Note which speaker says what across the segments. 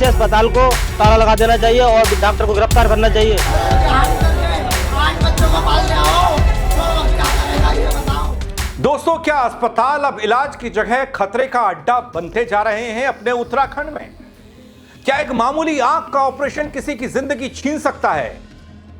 Speaker 1: ऐसे अस्पताल को ताला लगा देना चाहिए और डॉक्टर को गिरफ्तार करना चाहिए।
Speaker 2: दोस्तों, क्या अस्पताल अब इलाज की जगह खतरे का अड्डा बनते जा रहे हैं अपने उत्तराखंड में? क्या एक मामूली आंख का ऑपरेशन किसी की जिंदगी छीन सकता है?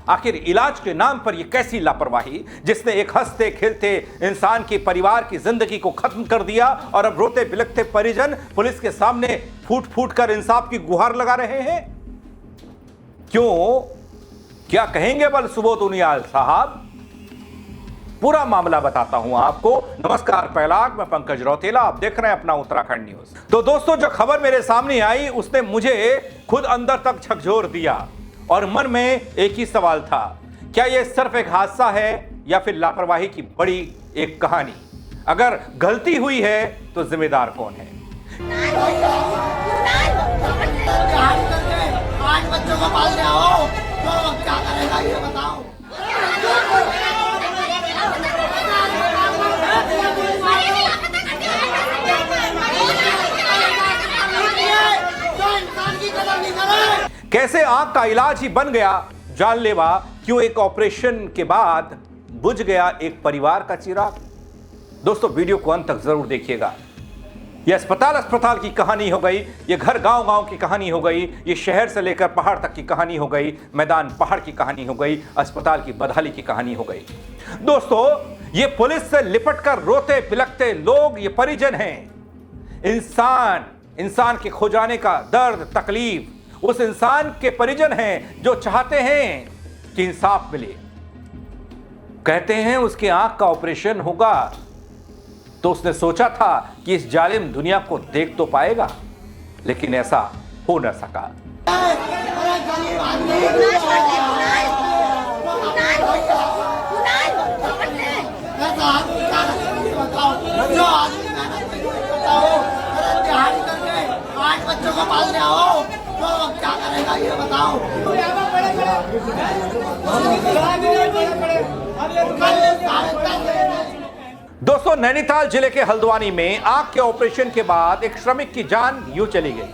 Speaker 2: आखिर इलाज के नाम पर यह कैसी लापरवाही, जिसने एक हंसते खेलते इंसान के परिवार की जिंदगी को खत्म कर दिया और अब रोते बिलखते परिजन पुलिस के सामने फूट फूट कर इंसाफ की गुहार लगा रहे हैं? क्यों? क्या कहेंगे बल सुबोध उनियाल साहब? पूरा मामला बताता हूं आपको। नमस्कार पैलाग, मैं पंकज रौतेला, आप देख रहे हैं अपना उत्तराखंड न्यूज। तो दोस्तों, जो खबर मेरे सामने आई उसने मुझे खुद अंदर तक झकझोर दिया और मन में एक ही सवाल था, क्या यह सिर्फ एक हादसा है या फिर लापरवाही की बड़ी एक कहानी? अगर गलती हुई है तो जिम्मेदार कौन है?
Speaker 3: आज बच्चों को पाल रहे हो तो क्या करेगा ये बताओ।
Speaker 2: कैसे आंख का इलाज ही बन गया जानलेवा? क्यों एक ऑपरेशन के बाद बुझ गया एक परिवार का चिराग? दोस्तों, वीडियो को अंत तक जरूर देखिएगा। यह अस्पताल की कहानी हो गई, यह घर गांव की कहानी हो गई, यह शहर से लेकर पहाड़ तक की कहानी हो गई, मैदान पहाड़ की कहानी हो गई, अस्पताल की बदहाली की कहानी हो गई। दोस्तों, ये पुलिस से लिपट कर रोते बिलखते लोग, ये परिजन हैं। इंसान के खो जाने का दर्द, तकलीफ उस इंसान के परिजन हैं जो चाहते हैं कि इंसाफ मिले। कहते हैं उसकी आंख का ऑपरेशन होगा तो उसने सोचा था कि इस जालिम दुनिया को देख तो पाएगा, लेकिन ऐसा हो न सका।
Speaker 3: आज बच्चों को पाल रहे हो तो क्या करेगा ये बताओ।
Speaker 2: दोस्तों, नैनीताल जिले के हल्द्वानी में आंख के ऑपरेशन के बाद एक श्रमिक की जान यूं चली गई,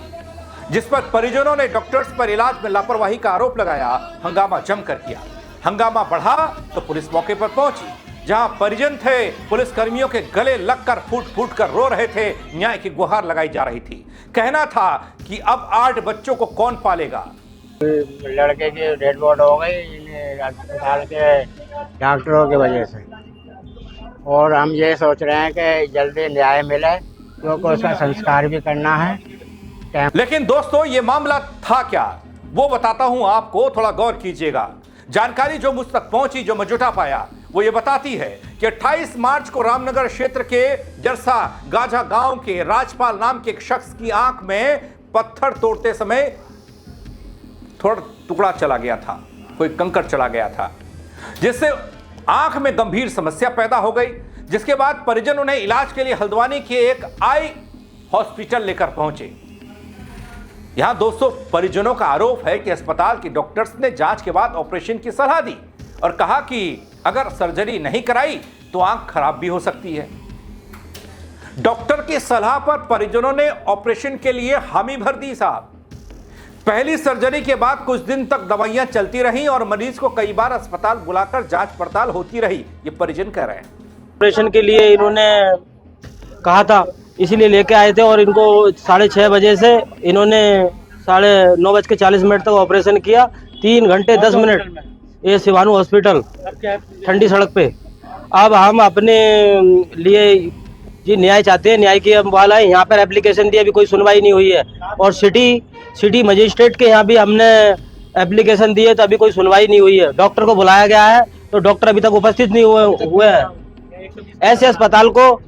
Speaker 2: जिस पर परिजनों ने डॉक्टर्स पर इलाज में लापरवाही का आरोप लगाया। हंगामा जमकर किया। हंगामा बढ़ा तो पुलिस मौके पर पहुंची। जहां परिजन थे, पुलिस कर्मियों के गले लगकर फूट फूट कर रो रहे थे। न्याय की गुहार लगाई जा रही थी। कहना था कि अब 8 बच्चों को कौन पालेगा।
Speaker 4: लड़के की डेड बॉडी हो गई अस्पताल के डॉक्टरों की वजह से, और हम ये सोच रहे हैं कि जल्दी न्याय मिले, क्योंकि उसका संस्कार भी करना है।
Speaker 2: लेकिन दोस्तों, ये मामला था क्या, वो बताता हूं आपको, थोड़ा गौर कीजिएगा। जानकारी जो मुझ तक पहुंची, जो मैं जुटा पाया, वो ये बताती है कि 28 मार्च को रामनगर क्षेत्र के जरसा गाझा गांव के राजपाल नाम के एक शख्स की आंख में पत्थर तोड़ते समय थोड़ा टुकड़ा चला गया था, कोई कंकड़ चला गया था, जिससे आंख में गंभीर समस्या पैदा हो गई। जिसके बाद परिजन उन्हें इलाज के लिए हल्द्वानी के एक आई हॉस्पिटल लेकर पहुंचे। यहां दोस्तों, परिजनों का आरोप है कि अस्पताल के डॉक्टर्स ने जांच के बाद ऑपरेशन की सलाह दी और कहा कि अगर सर्जरी नहीं कराई तो आंख खराब भी हो सकती है। डॉक्टर की सलाह पर परिजनों ने ऑपरेशन के लिए हामी भर दी साहब। पहली सर्जरी के बाद कुछ दिन तक दवाइयां चलती रहीं और मरीज को कई बार अस्पताल बुलाकर जांच पड़ताल होती रही, ये परिजन कह रहे हैं।
Speaker 1: ऑपरेशन के लिए इन्होंने कहा था, इसीलिए लेके आए थे और इनको 6:30 बजे से इन्होंने 9:40 तक ऑपरेशन किया। 3 घंटे 10 मिनट ये शिवानू हॉस्पिटल, ठंडी सड़क पे। अब हम अपने लिए जी न्याय चाहते हैं, न्याय की हम वाला है। यहाँ पर एप्लीकेशन दी, अभी कोई सुनवाई नहीं हुई है। और सिटी मजिस्ट्रेट के यहाँ भी हमने एप्लीकेशन दी है, तो अभी कोई सुनवाई नहीं हुई है। डॉक्टर को बुलाया गया है तो डॉक्टर अभी तक उपस्थित नहीं हुए हैं। ऐसे अस्पताल को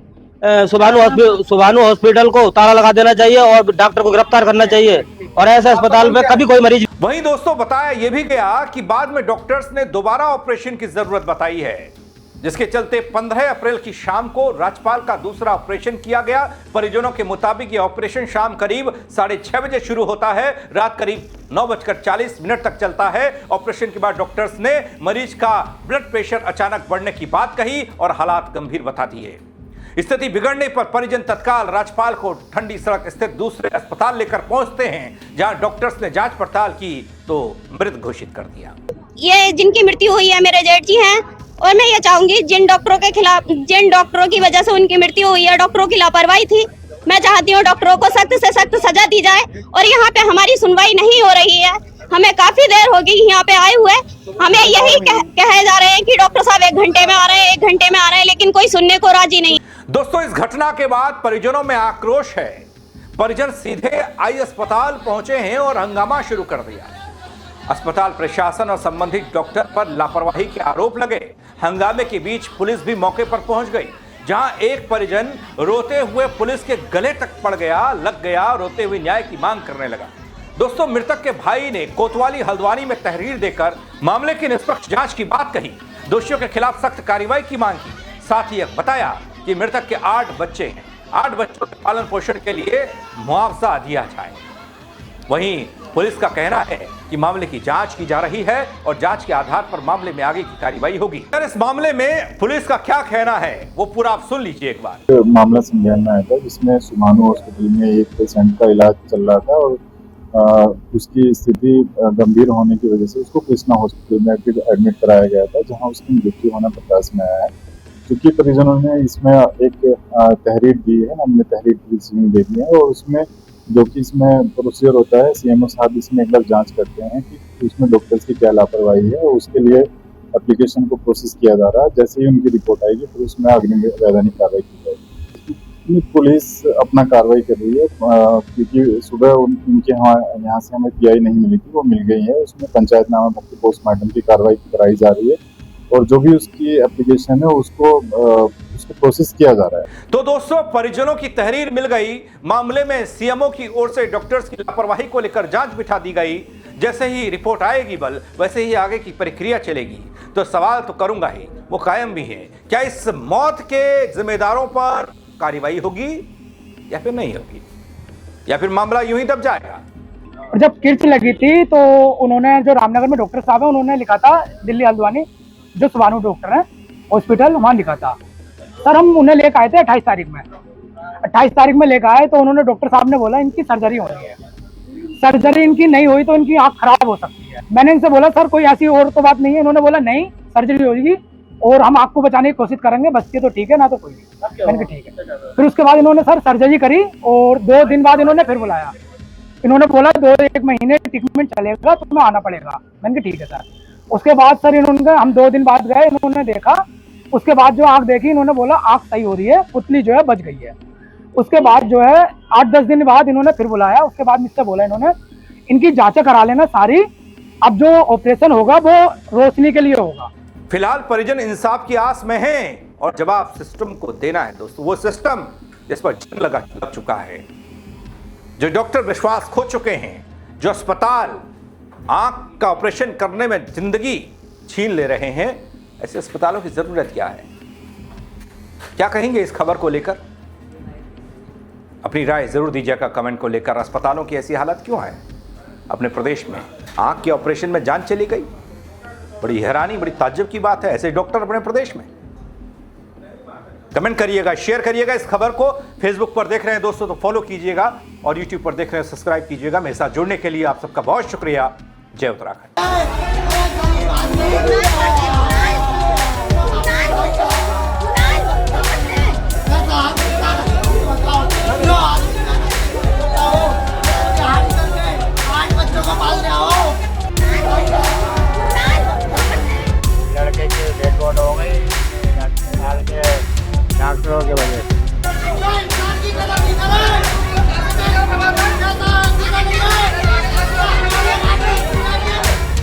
Speaker 1: सुभानु हॉस्पिटल को ताला लगा देना चाहिए और डॉक्टर को गिरफ्तार करना चाहिए, और ऐसे अस्पताल में कभी कोई मरीज।
Speaker 2: वहीं दोस्तों, बताया यह भी गया कि बाद में डॉक्टर्स ने दोबारा ऑपरेशन की जरूरत बताई है, जिसके चलते 15 अप्रैल की शाम को राजपाल का दूसरा ऑपरेशन किया गया। परिजनों के मुताबिक यह ऑपरेशन शाम करीब 6:30 बजे शुरू होता है, रात करीब 9:40 तक चलता है। ऑपरेशन के बाद डॉक्टर्स ने मरीज का ब्लड प्रेशर अचानक बढ़ने की बात कही और हालात गंभीर बता दिए। स्थिति बिगड़ने पर परिजन तत्काल राजपाल को ठंडी सड़क स्थित दूसरे अस्पताल लेकर पहुंचते हैं, जहां डॉक्टर्स ने जांच पड़ताल की तो मृत घोषित कर दिया।
Speaker 5: ये जिनकी मृत्यु हुई है मेरे जेठ जी हैं, और मैं ये चाहूंगी जिन डॉक्टरों के खिलाफ, जिन डॉक्टरों की वजह से उनकी मृत्यु हुई है, डॉक्टरों की लापरवाही थी, मैं चाहती हूँ डॉक्टरों को सख्त से सख्त सजा दी जाए। और यहाँ पे हमारी सुनवाई नहीं हो रही है, हमें काफी देर होगी यहाँ पे आए हुए, हमें यही कहे जा रहे हैं कि डॉक्टर साहब 1 घंटे में आ रहे हैं, 1 घंटे में आ रहे हैं, लेकिन कोई सुनने को राजी नहीं।
Speaker 2: दोस्तों, इस घटना के बाद परिजनों में आक्रोश है। परिजन सीधे आई अस्पताल पहुंचे हैं और हंगामा शुरू कर दिया। अस्पताल प्रशासन और संबंधित डॉक्टर पर लापरवाही के आरोप लगे। हंगामे के बीच पुलिस भी मौके पर पहुंच गई, जहां एक परिजन रोते हुए पुलिस के गले तक पड़ गया, लग गया, रोते हुए न्याय की मांग करने लगा। दोस्तों, मृतक के भाई ने कोतवाली हल्द्वानी में तहरीर देकर मामले की निष्पक्ष जांच की बात कही, दोषियों के खिलाफ सख्त कार्रवाई की मांग की। साथ ही बताया कि मृतक के 8 बच्चे हैं, 8 बच्चों के पालन पोषण के लिए मुआवजा दिया जाए। वहीं पुलिस का कहना है कि मामले की जांच की जा रही है और जांच के आधार पर मामले में आगे की कार्रवाई होगी। इस मामले में पुलिस का क्या कहना है वो पूरा आप सुन लीजिए एक बार।
Speaker 6: मामला संज्ञान में आया था, जिसमें सुमानु हॉस्पिटल में एक पेशेंट का इलाज चल रहा था और उसकी स्थिति गंभीर होने की वजह से उसको कृष्णा हॉस्पिटल में फिर एडमिट कराया गया था, जहां उसकी मृत्यु होना प्रकाश में आया है। क्योंकि परिजनों ने इसमें एक तहरीर दी है, हमने तहरीर की रिसीविंग दे दी है और उसमें जो कि इसमें प्रोसीजर होता है, सीएमओ साहब इसमें एक बार जांच करते हैं कि उसमें डॉक्टर्स की क्या लापरवाही है और उसके लिए एप्लीकेशन को प्रोसेस किया जा रहा है। जैसे ही उनकी रिपोर्ट आएगी फिर उसमें अग्रिम वैधानिक कार्रवाई की जाएगी। पुलिस अपना कार्रवाई कर रही है, क्योंकि सुबह उनके यहाँ से हमें पीआई नहीं मिली थी, वो मिल गई है। उसमें पंचायतनामा भर्ती पोस्टमार्टम की कार्रवाई कराई जा रही है और जो भी उसकी एप्लीकेशन है उसको प्रोसेस किया जा रहा है।
Speaker 2: तो दोस्तों, परिजनों की तहरीर मिल गई, मामले में सीएमओ की ओर से डॉक्टर्स की लापरवाही को लेकर जांच बिठा दी गई। जैसे ही रिपोर्ट आएगी बल वैसे ही आगे की प्रक्रिया चलेगी। तो सवाल तो करूंगा ही, वो कायम भी है, क्या इस मौत के जिम्मेदारों पर कार्रवाई होगी या फिर नहीं होगी, या फिर मामला यूं ही दब जाएगा।
Speaker 7: और जब किर्च लगी थी तो उन्होंने, जो रामनगर में डॉक्टर साहब है, उन्होंने लिखा था, दिल्ली हल्द्वानी जो सुमानु डॉक्टर है हॉस्पिटल, वहाँ लिखा था। सर हम उन्हें लेकर आए थे 28 तारीख में, 28 तारीख में लेकर आए तो उन्होंने, डॉक्टर साहब ने बोला इनकी सर्जरी होनी है, सर्जरी इनकी नहीं हुई तो इनकी आँख खराब हो सकती है। मैंने इनसे बोला सर कोई ऐसी और तो बात नहीं है, इन्होंने बोला नहीं सर्जरी होगी और हम आपको बचाने की कोशिश करेंगे, बच्चे तो ठीक है ना तो कोई नहीं। मैंने कहा ठीक है। फिर उसके बाद इन्होंने सर सर्जरी करी और 2 दिन बाद इन्होंने फिर बुलाया, इन्होंने बोला 2-1 महीने ट्रीटमेंट चलेगा, तुम्हें आना पड़ेगा। मैंने कहा ठीक है सर। उसके बाद सर इन्होंने, हम 2 दिन बाद गए, इन्होंने देखा, उसके बाद जो आँख देखी, इन्होंने बोला आँख सही हो रही है, पुतली जो है बच गई है। उसके बाद जो है 8-10 दिन बाद इन्होंने फिर बुलाया, उसके बाद मुझसे बोला इन्होंने इनकी जांचें करा लेना सारी, अब जो ऑपरेशन होगा वो रोशनी के लिए होगा।
Speaker 2: फिलहाल परिजन इंसाफ की आस में हैं और जवाब सिस्टम को देना है। दोस्तों, वो सिस्टम जिस पर जंग लग चुका है, जो डॉक्टर विश्वास खो चुके हैं, जो अस्पताल आंख का ऑपरेशन करने में जिंदगी छीन ले रहे हैं, ऐसे अस्पतालों की जरूरत क्या है? क्या कहेंगे इस खबर को लेकर? अपनी राय जरूर दीजिएगा कमेंट को लेकर। अस्पतालों की ऐसी हालत क्यों है अपने प्रदेश में? आंख के ऑपरेशन में जान चली गई, बड़ी हैरानी, बड़ी ताज्जुब की बात है। ऐसे डॉक्टर अपने प्रदेश में। कमेंट करिएगा, शेयर करिएगा इस खबर को। फेसबुक पर देख रहे हैं दोस्तों तो फॉलो कीजिएगा और यूट्यूब पर देख रहे हैं सब्सक्राइब कीजिएगा। मेरे साथ जुड़ने के लिए आप सबका बहुत शुक्रिया। जय उत्तराखंड।
Speaker 4: लड़के की डेड बॉडी हो गई अस्पताल के डॉक्टरों की वजह से।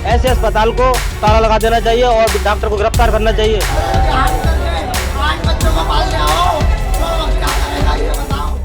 Speaker 1: ऐसे अस्पताल को ताला लगा देना चाहिए और डॉक्टर को गिरफ्तार करना चाहिए।
Speaker 3: 8 बच्चों को पाल रहे हो।